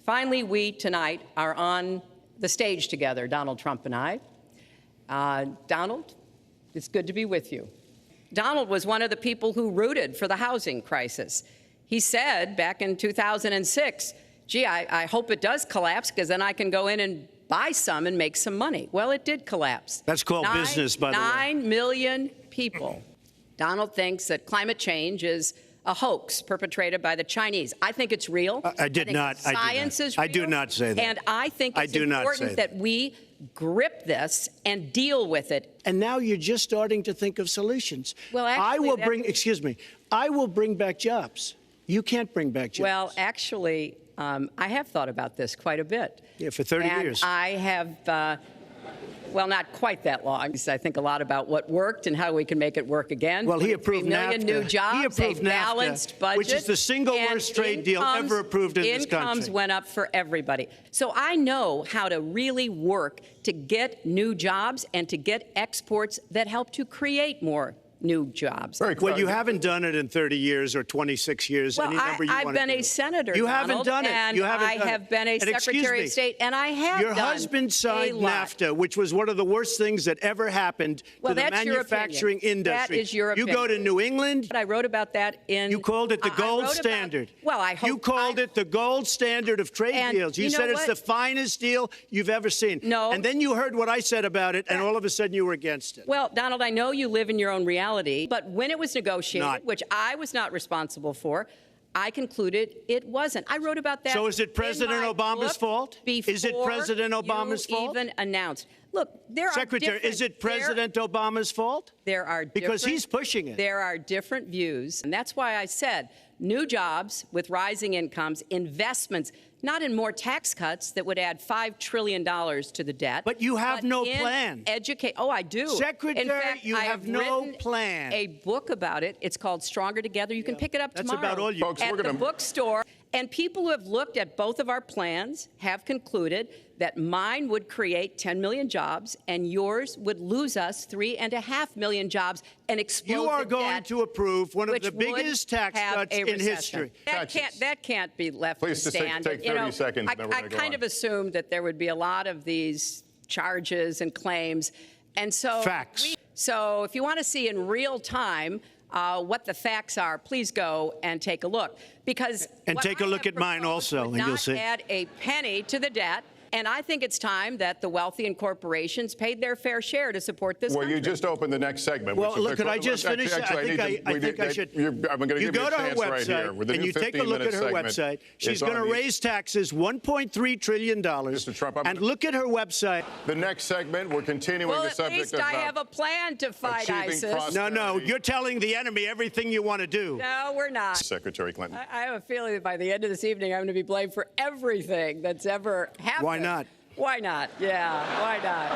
Finally, we tonight are on the stage together, Donald Trump and I. Donald, it's good to be with you. Donald was one of the people who rooted for the housing crisis. He said back in 2006, gee, I hope it does collapse because then I can go in and buy some and make some money. Well, it did collapse. That's called business, by the way. 9 million people. Donald thinks that climate change is a hoax perpetrated by the Chinese. I think it's real. I did not. Science is real. I do not say that. And I think it's important that we grip this and deal with it. And now you're just starting to think of solutions. Well, actually, I will bring back jobs. You can't bring back jobs. Well, actually, I have thought about this quite a bit. Yeah, for 30 years. I have, well, not quite that long, because I think a lot about what worked and how we can make it work again. Well, he approved 3 million NAFTA. New jobs, he approved a balanced NAFTA, budget, which is the single worst trade deal ever approved in this country. Incomes went up for everybody. So I know how to really work to get new jobs and to get exports that help to create more new jobs. Well, you haven't done it in 30 years or 26 years. Well, any number you I've want to been do. a senator, You Donald, haven't done it. And you haven't I done have it. been a And Secretary of State, and I have Your done husband signed NAFTA, which was one of the worst things that ever happened to the manufacturing industry. That is your opinion. You go to New England. But I wrote about that in... You called it the gold standard. Well, I hope... You called it the gold standard of trade deals. You said it's the finest deal you've ever seen. No. And then you heard what I said about it, and all of a sudden you were against it. Well, Donald, I know you live in your own reality, but when it was negotiated, which I was not responsible for, I concluded it wasn't. I wrote about that. So is it President Obama's fault? Is it President Obama's fault? Even announced. Look, there are Secretary, is it President Obama's fault? There are because he's pushing it. There are different views, and that's why I said new jobs with rising incomes, investments, not in more tax cuts that would add $5 trillion to the debt. But you have no plan. Oh, I do. Secretary, in fact, you have no plan. A book about it. It's called Stronger Together. You can pick it up tomorrow. That's about all you folks. At the bookstore. And people who have looked at both of our plans have concluded that mine would create 10 million jobs and yours would lose us 3.5 million jobs and explode You are the going debt, to approve one of the biggest tax cuts in recession. history. That can't be left to stand. Please take 30 seconds. I kind of assumed that there would be a lot of these charges and claims. And so facts. So if you want to see in real time what the facts are, please go and take a look. Because take a look at mine also, and you'll see. Not add a penny to the debt. And I think it's time that the wealthy and corporations paid their fair share to support this country. Well, you just opened the next segment. Well, look, could I just finish? Actually, I think I should. I'm going to give you a go to her chance right here. website, With the and new you take a look at her website. She's going to raise taxes $1.3 trillion. Mr. Trump, and look at her website. The next segment, we're continuing the subject of... Well, at least I have a plan to fight ISIS. No, you're telling the enemy everything you want to do. No, we're not. Secretary Clinton. I have a feeling that by the end of this evening, I'm going to be blamed for everything that's ever happened. Why not? Why not? Yeah, why not?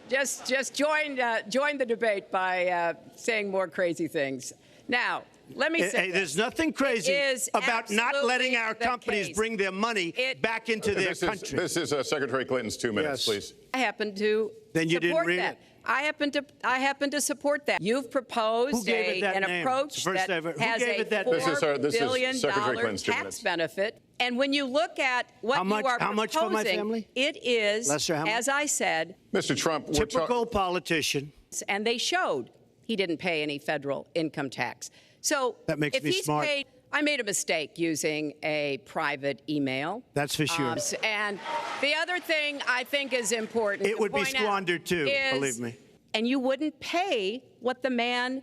Just join the debate by saying more crazy things. Now, let me say there's nothing crazy about not letting our companies bring their money back into their country. This is Secretary Clinton's 2 minutes, please. I happen to support that. I happen to support that. You've proposed an approach that has a $4 billion tax benefit. And when you look at what you are proposing, how much for my family? It is, as I said, Mr. Trump, typical politician. And they showed he didn't pay any federal income tax. So that makes me smart. I made a mistake using a private email. That's for sure. And the other thing I think is important. It would be squandered too, believe me. And you wouldn't pay what the man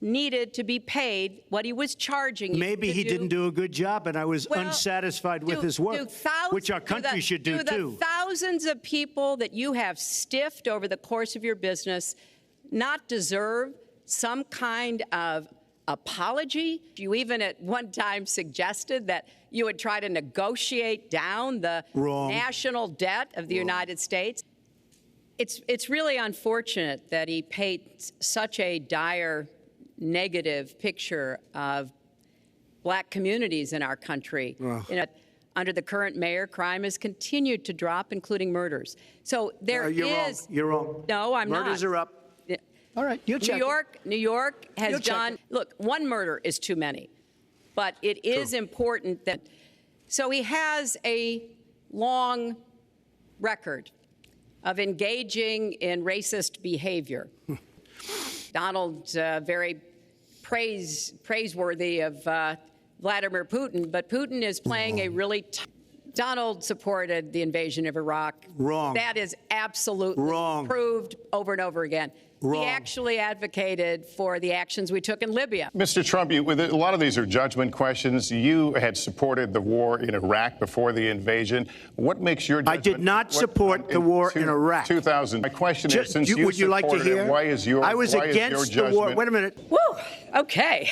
needed to be paid, what he was charging you. Maybe he didn't do a good job, and I was unsatisfied with his work, which our country should do too. The thousands of people that you have stiffed over the course of your business not deserve some kind of apology? You even at one time suggested that you would try to negotiate down the national debt of the United States. It's really unfortunate that he paints such a dire negative picture of black communities in our country. Under the current mayor, crime has continued to drop, including murders. So there is... You're wrong. No, I'm not. Murders are up. All right, you'll check. New York has done... Look, one murder is too many. But it is important that So he has a long record of engaging in racist behavior. Donald's very praiseworthy of Vladimir Putin, but Putin is playing a really Donald supported the invasion of Iraq. Wrong. That is absolutely wrong. Proved over and over again. Wrong. He actually advocated for the actions we took in Libya. Mr. Trump, a lot of these are judgment questions. You had supported the war in Iraq before the invasion. What makes your judgment? I did not support the war in Iraq. 2000. My question is, since would you like to hear? Why is your I was against the war. Wait a minute. Woo, okay.